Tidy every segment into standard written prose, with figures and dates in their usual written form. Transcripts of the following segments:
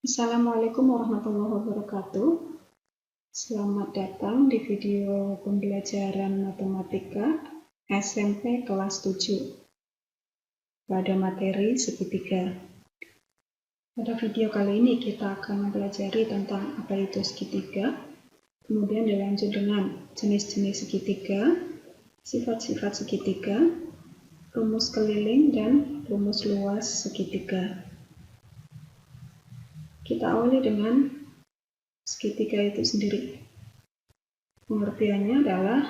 Assalamualaikum warahmatullahi wabarakatuh. Selamat datang di video pembelajaran matematika SMP kelas 7 pada materi segitiga. Pada video kali ini kita akan mempelajari tentang apa itu segitiga, kemudian dilanjut dengan jenis-jenis segitiga, sifat-sifat segitiga, rumus keliling, dan rumus luas segitiga. Kita awali dengan segitiga itu sendiri. Pengertiannya adalah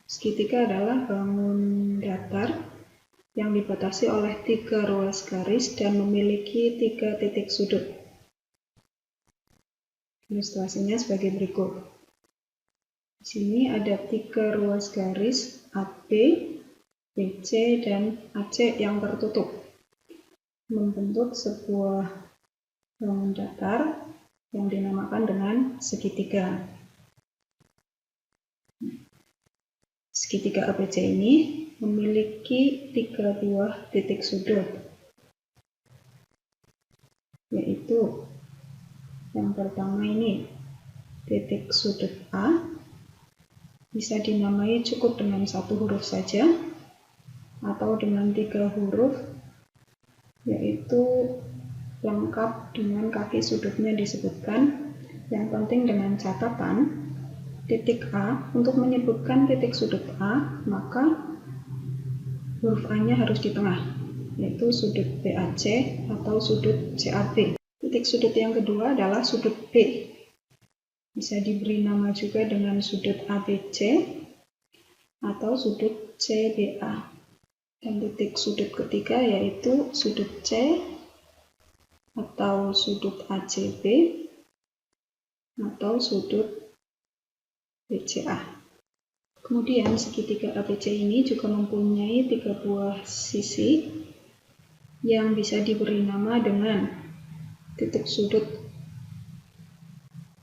segitiga adalah bangun datar yang dibatasi oleh 3 ruas garis dan memiliki 3 titik sudut. Ilustrasinya sebagai berikut. Di sini ada 3 ruas garis AB, BC, dan AC yang tertutup, membentuk sebuah bangun datar yang dinamakan dengan segitiga. Segitiga ABC ini memiliki 3 buah titik sudut, yaitu yang pertama ini titik sudut A, bisa dinamai cukup dengan 1 huruf saja atau dengan 3 huruf, yaitu lengkap dengan kaki sudutnya disebutkan. Yang penting dengan catatan titik A, untuk menyebutkan titik sudut A, maka huruf A-nya harus di tengah, yaitu sudut BAC atau sudut CAB. Titik sudut yang kedua adalah sudut B. Bisa diberi nama juga dengan sudut ABC atau sudut CBA. Dan titik sudut ketiga yaitu sudut C atau sudut ACB atau sudut BCA. Kemudian segitiga ABC ini juga mempunyai 3 buah sisi yang bisa diberi nama dengan titik sudut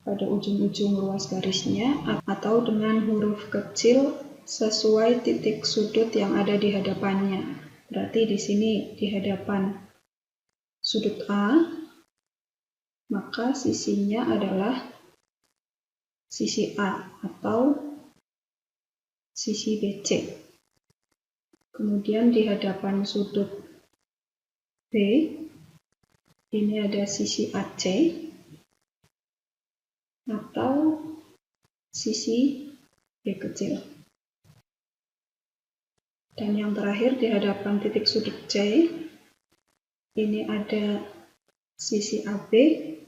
pada ujung-ujung ruas garisnya atau dengan huruf kecil sesuai titik sudut yang ada di hadapannya. Berarti di sini di hadapan sudut A, maka sisinya adalah sisi A atau sisi BC. Kemudian di hadapan sudut B, ini ada sisi AC atau sisi B kecil. Dan yang terakhir di hadapan titik sudut C, ini ada sisi AB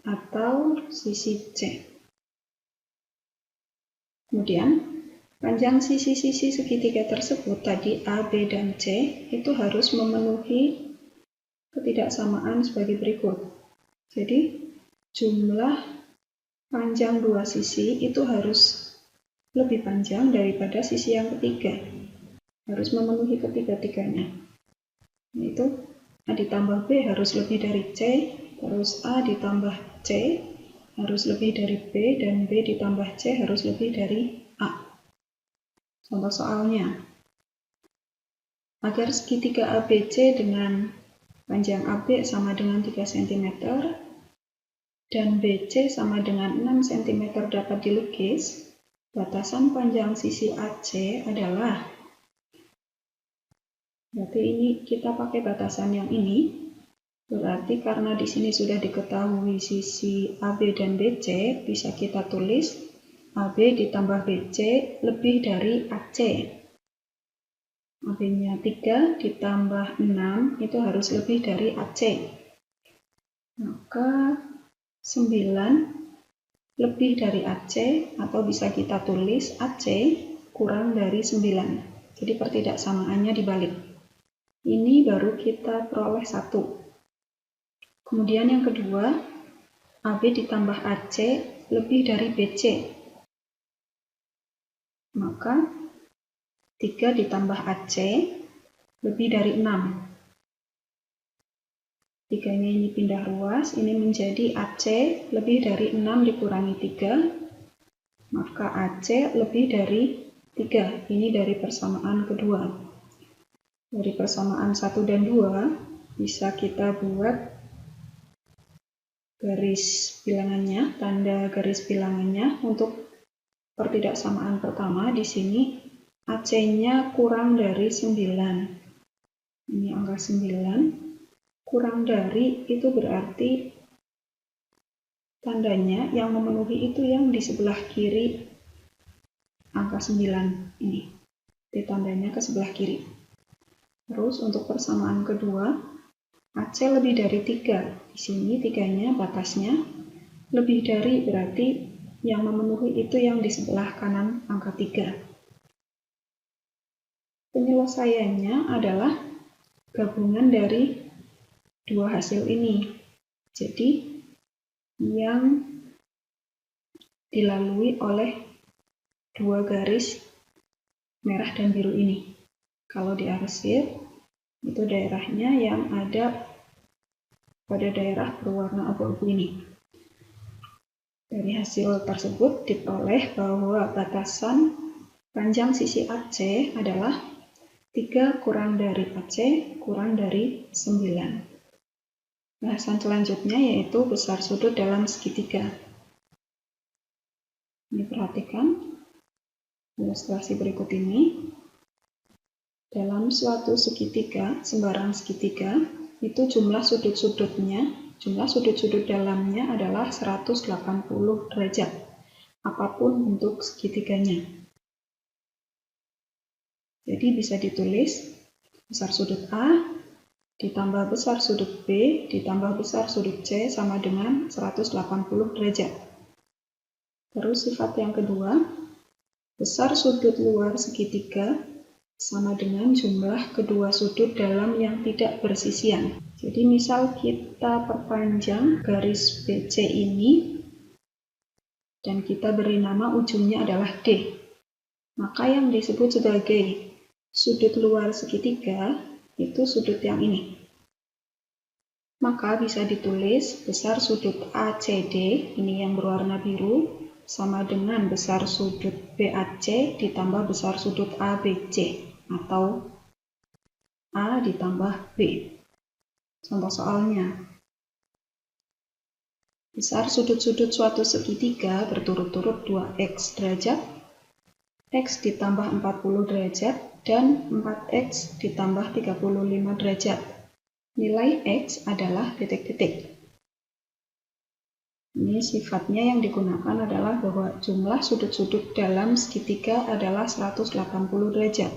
atau sisi C. Kemudian panjang sisi-sisi segitiga tersebut tadi A, B, dan C itu harus memenuhi ketidaksamaan sebagai berikut. Jadi jumlah panjang dua sisi itu harus lebih panjang daripada sisi yang ketiga. Harus memenuhi ketiga-tiganya. Yaitu A ditambah B harus lebih dari C, terus A ditambah C harus lebih dari B, dan B ditambah C harus lebih dari A. Contoh soalnya, agar segitiga ABC dengan panjang AB sama dengan 3 cm dan BC sama dengan 6 cm dapat dilukis, batasan panjang sisi AC adalah, berarti ini kita pakai batasan yang ini. Berarti karena di sini sudah diketahui sisi AB dan BC, bisa kita tulis AB ditambah BC lebih dari AC. AB-nya 3 ditambah 6 itu harus lebih dari AC. Maka 9 lebih dari AC, atau bisa kita tulis AC kurang dari 9. Jadi pertidaksamaannya dibalik. Ini baru kita peroleh 1. Kemudian yang kedua, AB ditambah AC lebih dari BC. Maka 3 ditambah AC lebih dari 6. 3-nya ini pindah ruas, ini menjadi AC lebih dari 6 dikurangi 3. Maka AC lebih dari 3. Ini dari persamaan kedua. Dari persamaan 1 dan 2 bisa kita buat garis bilangannya, tanda garis bilangannya untuk pertidaksamaan pertama di sini AC-nya kurang dari 9. Ini angka 9. Kurang dari itu berarti tandanya yang memenuhi itu yang di sebelah kiri angka 9 ini. Ditandanya ke sebelah kiri. Terus untuk persamaan kedua, AC lebih dari 3. Di sini 3-nya batasnya lebih dari, berarti yang memenuhi itu yang di sebelah kanan angka 3. Penyelesaiannya adalah gabungan dari dua hasil ini. Jadi yang dilalui oleh dua garis merah dan biru ini. Kalau diarsir, itu daerahnya yang ada pada daerah berwarna abu-abu ini. Dari hasil tersebut diperoleh bahwa batasan panjang sisi AC adalah 3 kurang dari AC kurang dari 9. Bahasan selanjutnya yaitu besar sudut dalam segitiga. Ini perhatikan ilustrasi berikut ini. Dalam suatu segitiga, sembarang segitiga, itu jumlah sudut-sudutnya, jumlah sudut-sudut dalamnya adalah 180 derajat, apapun bentuk segitiganya. Jadi bisa ditulis besar sudut A ditambah besar sudut B ditambah besar sudut C sama dengan 180 derajat. Terus sifat yang kedua, besar sudut luar segitiga sama dengan jumlah kedua sudut dalam yang tidak bersisian. Jadi misal kita perpanjang garis BC ini dan kita beri nama ujungnya adalah D. Maka yang disebut sebagai sudut luar segitiga itu sudut yang ini. Maka bisa ditulis besar sudut ACD, ini yang berwarna biru, sama dengan besar sudut BAC ditambah besar sudut ABC, atau A ditambah B. Contoh soalnya. Besar sudut-sudut suatu segitiga berturut-turut 2x derajat, x ditambah 40 derajat, dan 4x ditambah 35 derajat. Nilai x adalah titik-titik. Ini sifatnya yang digunakan adalah bahwa jumlah sudut-sudut dalam segitiga adalah 180 derajat.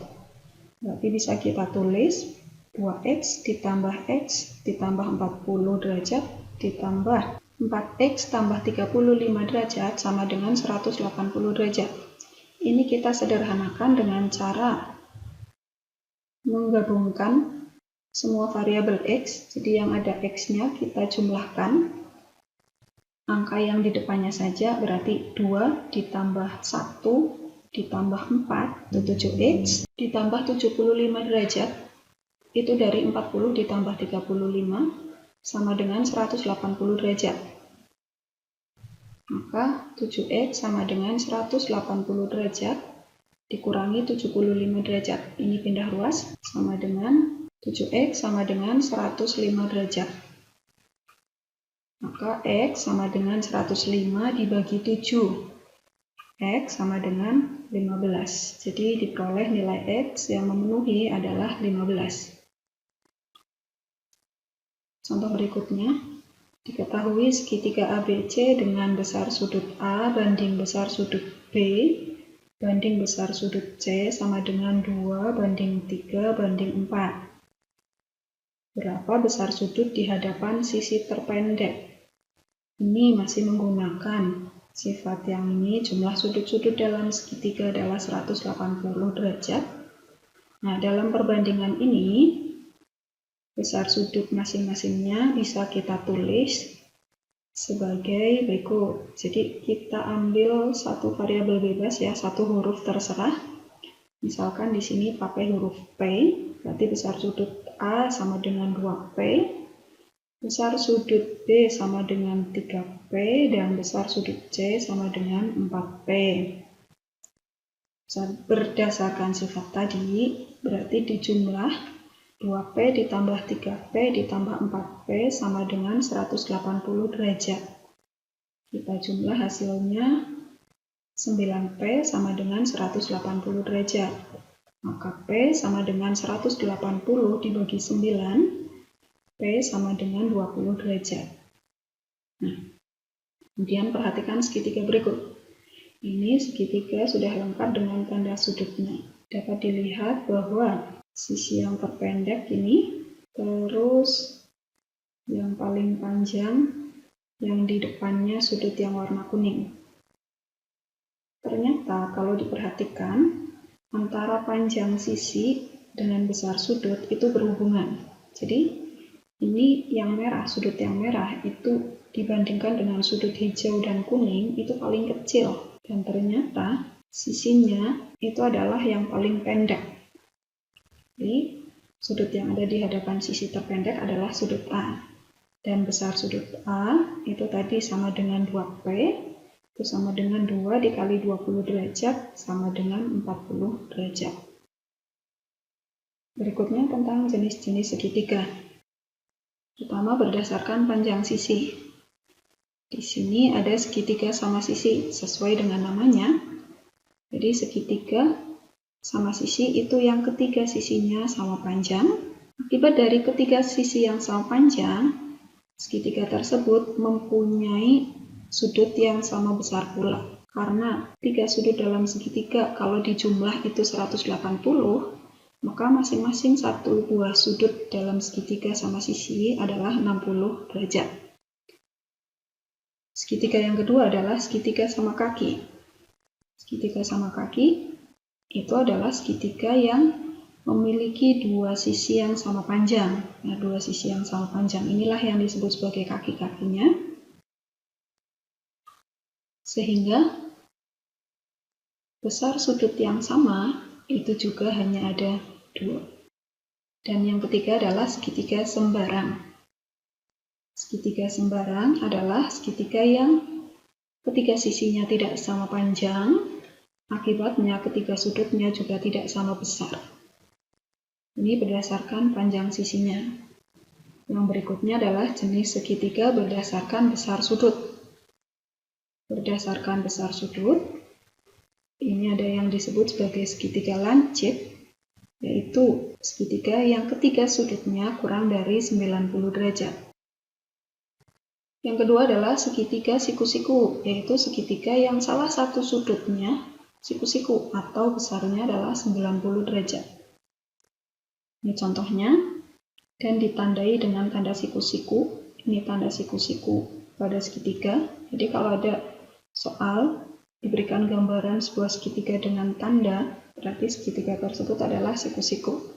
Berarti bisa kita tulis 2x ditambah x ditambah 40 derajat ditambah 4x tambah 35 derajat sama dengan 180 derajat. Ini kita sederhanakan dengan cara menggabungkan semua variabel x, jadi yang ada x-nya kita jumlahkan, angka yang di depannya saja berarti 2 ditambah 1 ditambah 4 itu 7x ditambah 75 derajat, itu dari 40 ditambah 35 sama dengan 180 derajat. Maka 7x sama dengan 180 derajat dikurangi 75 derajat. Ini pindah ruas sama dengan 7x sama dengan 105 derajat. Maka x sama dengan 105 dibagi 7. X sama dengan 15. Jadi diperoleh nilai x yang memenuhi adalah 15. Contoh berikutnya, diketahui segitiga ABC dengan besar sudut A banding besar sudut B banding besar sudut C sama dengan 2 banding 3 banding 4. Berapa besar sudut di hadapan sisi terpendek? Ini masih menggunakan sifat yang ini, jumlah sudut-sudut dalam segitiga adalah 180 derajat. Nah, dalam perbandingan ini, besar sudut masing-masingnya bisa kita tulis sebagai berikut. Jadi kita ambil satu variabel bebas ya, satu huruf terserah. Misalkan di sini pakai huruf P, berarti besar sudut A sama dengan 2P, besar sudut B sama dengan 3P, dan besar sudut C sama dengan 4P. Berdasarkan sifat tadi, berarti dijumlah 2P ditambah 3P ditambah 4P sama dengan 180 derajat. Kita jumlah hasilnya 9P sama dengan 180 derajat. Maka P sama dengan 180 dibagi 9, P sama dengan 20 derajat. Nah, kemudian perhatikan segitiga berikut. Ini segitiga sudah lengkap dengan tanda sudutnya. Dapat dilihat bahwa sisi yang terpendek ini, terus yang paling panjang, yang di depannya sudut yang warna kuning. Ternyata kalau diperhatikan, antara panjang sisi dengan besar sudut itu berhubungan. Jadi, ini yang merah, sudut yang merah itu dibandingkan dengan sudut hijau dan kuning itu paling kecil. Dan ternyata sisinya itu adalah yang paling pendek. Jadi, sudut yang ada di hadapan sisi terpendek adalah sudut A. Dan besar sudut A itu tadi sama dengan 2P, itu sama dengan 2 dikali 20 derajat, sama dengan 40 derajat. Berikutnya tentang jenis-jenis segitiga. Pertama, berdasarkan panjang sisi. Di sini ada segitiga sama sisi, sesuai dengan namanya. Jadi segitiga sama sisi itu yang ketiga sisinya sama panjang. Akibat dari ketiga sisi yang sama panjang, segitiga tersebut mempunyai sudut yang sama besar pula. Karena 3 sudut dalam segitiga kalau dijumlah itu 180, maka masing-masing satu buah sudut dalam segitiga sama sisi adalah 60 derajat. Segitiga yang kedua adalah segitiga sama kaki. Segitiga sama kaki itu adalah segitiga yang memiliki dua sisi yang sama panjang. Nah, dua sisi yang sama panjang inilah yang disebut sebagai kaki-kakinya. Sehingga besar sudut yang sama itu juga hanya ada 2. Dan yang ketiga adalah segitiga sembarang. Segitiga sembarang adalah segitiga yang ketiga sisinya tidak sama panjang, akibatnya ketiga sudutnya juga tidak sama besar. Ini berdasarkan panjang sisinya. Yang berikutnya adalah jenis segitiga berdasarkan besar sudut. Berdasarkan besar sudut, ini ada yang disebut sebagai segitiga lancip, yaitu segitiga yang ketiga sudutnya kurang dari 90 derajat. Yang kedua adalah segitiga siku-siku, yaitu segitiga yang salah satu sudutnya siku-siku atau besarnya adalah 90 derajat. Ini contohnya, dan ditandai dengan tanda siku-siku. Ini tanda siku-siku pada segitiga. Jadi kalau ada soal diberikan gambaran sebuah segitiga dengan tanda, berarti segitiga tersebut adalah siku-siku.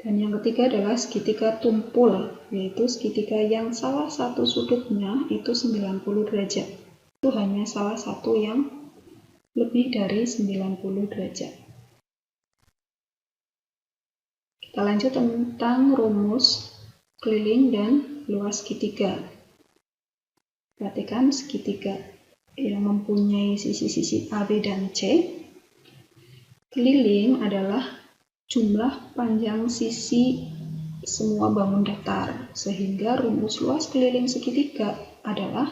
Dan yang ketiga adalah segitiga tumpul, yaitu segitiga yang salah satu sudutnya itu 90 derajat. Itu hanya salah satu yang lebih dari 90 derajat. Kita lanjut tentang rumus keliling dan luas segitiga. Perhatikan segitiga yang mempunyai sisi-sisi A, B, dan C. Keliling adalah jumlah panjang sisi semua bangun datar, sehingga rumus luas keliling segitiga adalah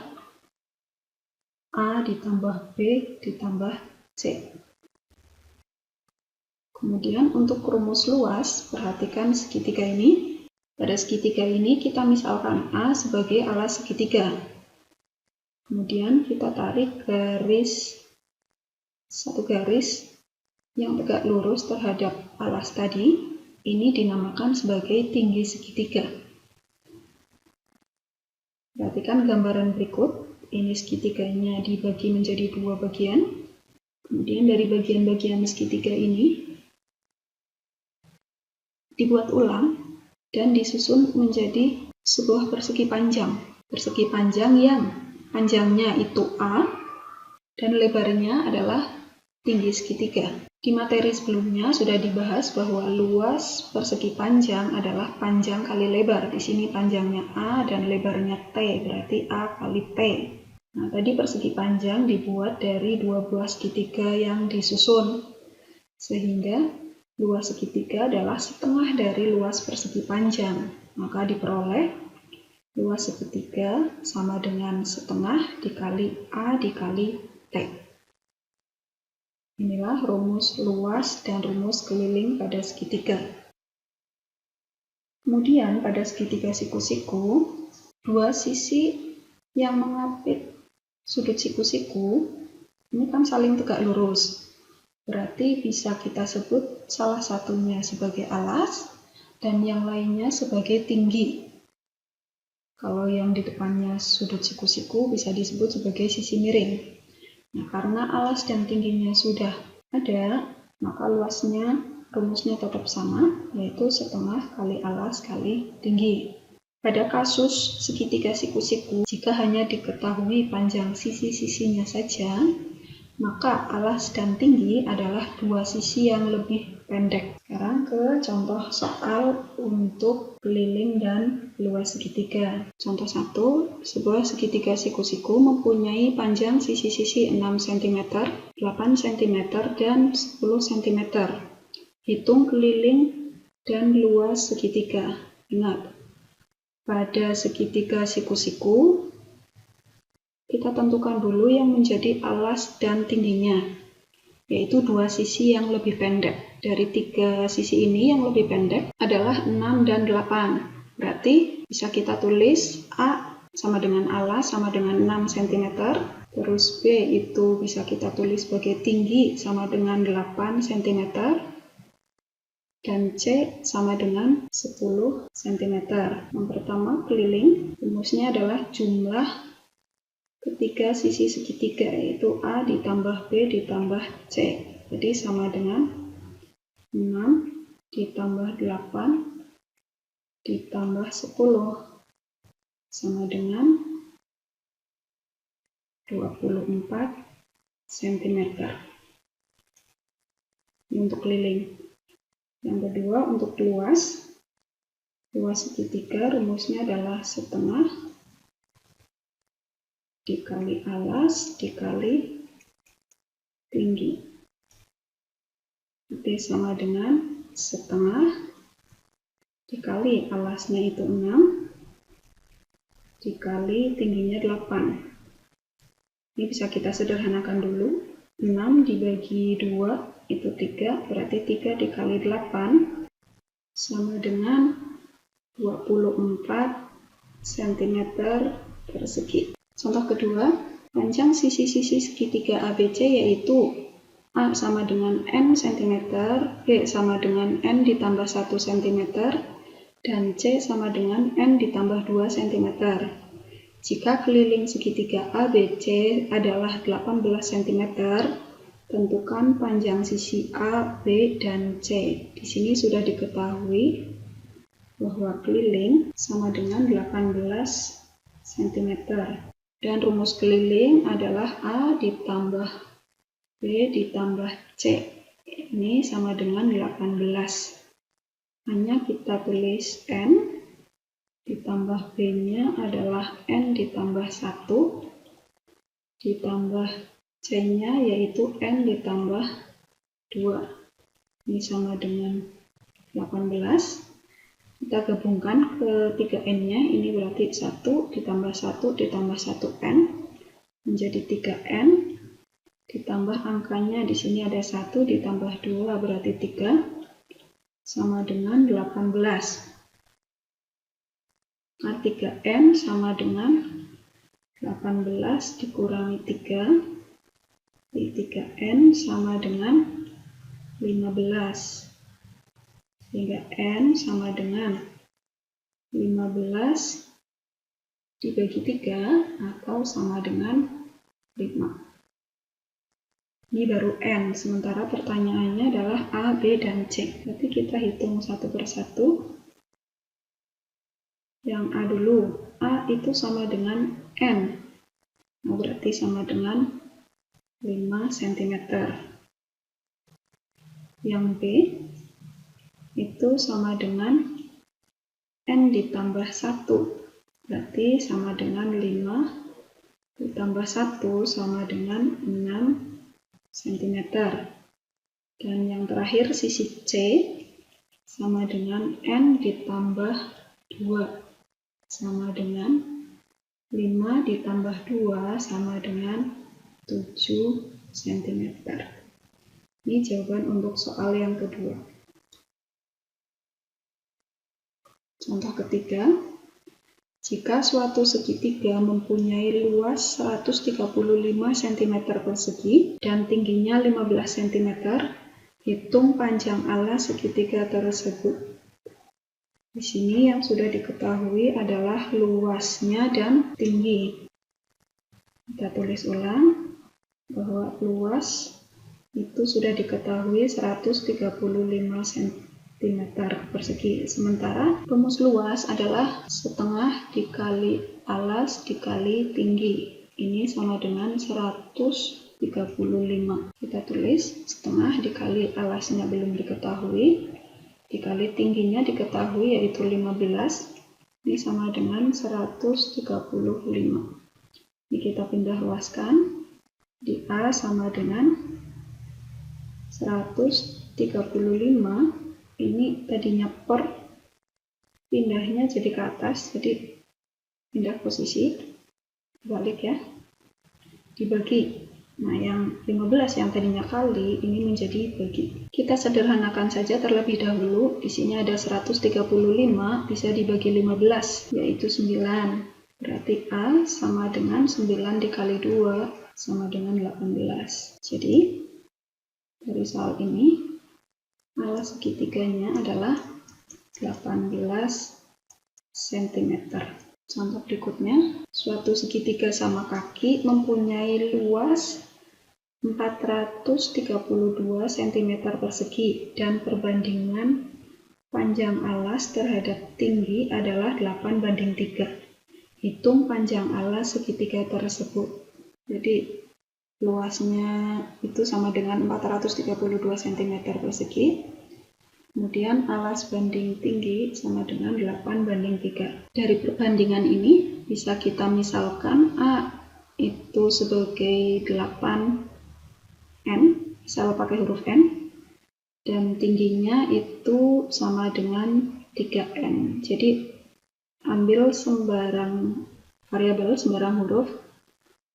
A ditambah B ditambah C. Kemudian untuk rumus luas, perhatikan segitiga ini. Pada segitiga ini kita misalkan A sebagai alas segitiga. Kemudian kita tarik satu garis yang tegak lurus terhadap alas tadi. Ini dinamakan sebagai tinggi segitiga. Perhatikan gambaran berikut. Ini segitiganya dibagi menjadi 2 bagian. Kemudian dari bagian-bagian segitiga ini dibuat ulang dan disusun menjadi sebuah persegi panjang. Persegi panjang yang panjangnya itu A dan lebarnya adalah tinggi segitiga. Di materi sebelumnya sudah dibahas bahwa luas persegi panjang adalah panjang kali lebar. Di sini panjangnya A dan lebarnya T, berarti A kali T. Nah, tadi persegi panjang dibuat dari 2 buah segitiga yang disusun. Sehingga luas segitiga adalah setengah dari luas persegi panjang. Maka diperoleh luas segitiga sama dengan setengah dikali A dikali T. Inilah rumus luas dan rumus keliling pada segitiga. Kemudian pada segitiga siku-siku, dua sisi yang mengapit sudut siku-siku ini kan saling tegak lurus. Berarti bisa kita sebut salah satunya sebagai alas dan yang lainnya sebagai tinggi. Kalau yang di depannya sudut siku-siku bisa disebut sebagai sisi miring. Nah, karena alas dan tingginya sudah ada, maka luasnya rumusnya tetap sama, yaitu setengah kali alas kali tinggi. Pada kasus segitiga siku-siku, jika hanya diketahui panjang sisi-sisinya saja, maka alas dan tinggi adalah dua sisi yang lebih pendek. Sekarang ke contoh soal untuk keliling dan luas segitiga. Contoh 1, sebuah segitiga siku-siku mempunyai panjang sisi-sisi 6 cm, 8 cm, dan 10 cm. Hitung keliling dan luas segitiga. Ingat, pada segitiga siku-siku, kita tentukan dulu yang menjadi alas dan tingginya, yaitu dua sisi yang lebih pendek. Dari tiga sisi ini yang lebih pendek adalah 6 dan 8. Berarti bisa kita tulis A sama dengan alas sama dengan 6 cm, terus B itu bisa kita tulis sebagai tinggi sama dengan 8 cm, dan C sama dengan 10 cm. Yang pertama keliling, rumusnya adalah jumlah ketiga sisi segitiga, yaitu A ditambah B ditambah C. Jadi sama dengan 6 ditambah 8 ditambah 10 sama dengan 24 cm. Ini untuk keliling. Yang kedua untuk luas segitiga rumusnya adalah setengah dikali alas dikali tinggi. Jadi sama dengan setengah dikali alasnya itu 6 dikali tingginya 8. Ini bisa kita sederhanakan dulu. 6 dibagi 2 itu 3, berarti 3 dikali 8 sama dengan 24 cm persegi. Contoh kedua, panjang sisi-sisi segitiga ABC yaitu A sama dengan N cm, B sama dengan N ditambah 1 cm, dan C sama dengan N ditambah 2 cm. Jika keliling segitiga ABC adalah 18 cm, tentukan panjang sisi A, B, dan C. Di sini sudah diketahui bahwa keliling sama dengan 18 cm. Dan rumus keliling adalah A ditambah B ditambah C. Ini sama dengan 18. Hanya kita tulis N, ditambah B-nya adalah N ditambah 1, ditambah C-nya yaitu N ditambah 2. Ini sama dengan 18. Kita gabungkan ketiga N-nya, ini berarti 1 ditambah 1 ditambah 1N menjadi 3N, ditambah angkanya di sini ada 1 ditambah 2 berarti 3, sama dengan 18. Nah, 3N sama dengan 18 dikurangi 3, jadi 3N sama dengan 15. Sehingga N sama dengan 15 dibagi 3 atau sama dengan 5. Ini baru N, sementara pertanyaannya adalah A, B, dan C. Berarti kita hitung satu persatu. Yang A dulu, A itu sama dengan N. Nah, berarti sama dengan 5 cm. Yang B itu sama dengan N ditambah 1, berarti sama dengan 5 ditambah 1 sama dengan 6 cm. Dan yang terakhir sisi C sama dengan N ditambah 2 sama dengan 5 ditambah 2 sama dengan 7 cm. Ini jawaban untuk soal yang kedua. Contoh ketiga, jika suatu segitiga mempunyai luas 135 cm persegi dan tingginya 15 cm, hitung panjang alas segitiga tersebut. Di sini yang sudah diketahui adalah luasnya dan tinggi. Kita tulis ulang bahwa luas itu sudah diketahui 135 cm persegi. Sementara rumus luas adalah setengah dikali alas dikali tinggi. Ini sama dengan 135. Kita tulis setengah dikali alasnya belum diketahui, dikali tingginya diketahui yaitu 15. Ini sama dengan 135. Ini kita pindah luaskan. Di A sama dengan 135. Ini tadinya per, pindahnya jadi ke atas, jadi pindah posisi, balik ya, dibagi. Nah, yang 15 yang tadinya kali, ini menjadi bagi. Kita sederhanakan saja terlebih dahulu. Di sini ada 135, bisa dibagi 15, yaitu 9. Berarti A sama dengan 9 dikali 2, sama dengan 18. Jadi, dari soal ini, alas segitiganya adalah 18 cm. Contoh berikutnya, suatu segitiga sama kaki mempunyai luas 432 cm persegi dan perbandingan panjang alas terhadap tinggi adalah 8:3. Hitung panjang alas segitiga tersebut. Jadi luasnya itu sama dengan 432 cm persegi. Kemudian alas banding tinggi sama dengan 8:3. Dari perbandingan ini bisa kita misalkan A itu sebagai 8N, misal pakai huruf N, dan tingginya itu sama dengan 3N. Jadi ambil sembarang variabel, sembarang huruf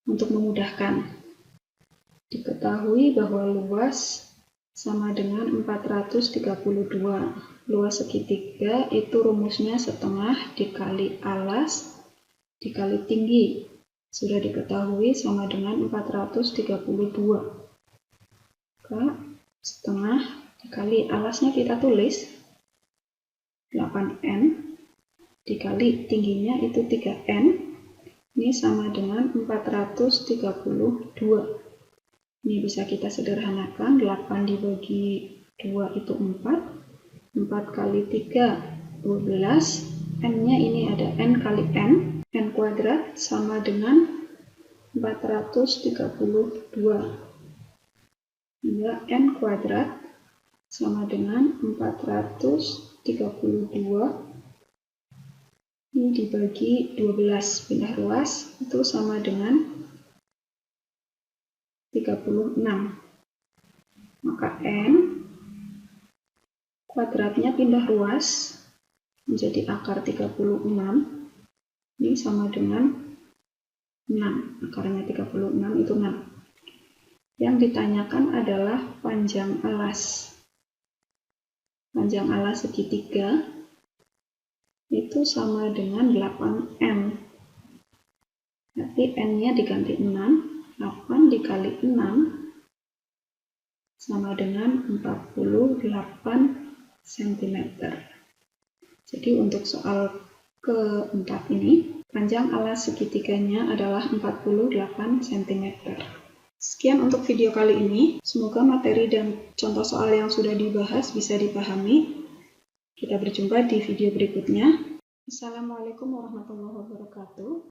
untuk memudahkan. Diketahui bahwa luas sama dengan 432. Luas segitiga itu rumusnya setengah dikali alas dikali tinggi. Sudah diketahui sama dengan 432. Maka setengah dikali alasnya kita tulis 8N dikali tingginya itu 3N. Ini sama dengan 432. Ini bisa kita sederhanakan, 8 dibagi 2 itu 4. 4 kali 3, 12. N-nya ini ada N kali N. N kuadrat sama dengan 432. Hingga N kuadrat sama dengan 432. Ini dibagi 12, pindah ruas, itu sama dengan 36. Maka N kuadratnya pindah ruas menjadi akar 36. Ini sama dengan 6. Akarnya 36 itu 6. Yang ditanyakan adalah panjang alas. Panjang alas segitiga itu sama dengan 8N. Berarti N-nya diganti 6. 8 dikali 6 sama dengan 48 cm. Jadi untuk soal keempat ini, panjang alas segitiganya adalah 48 cm. Sekian untuk video kali ini. Semoga materi dan contoh soal yang sudah dibahas bisa dipahami. Kita berjumpa di video berikutnya. Assalamualaikum warahmatullahi wabarakatuh.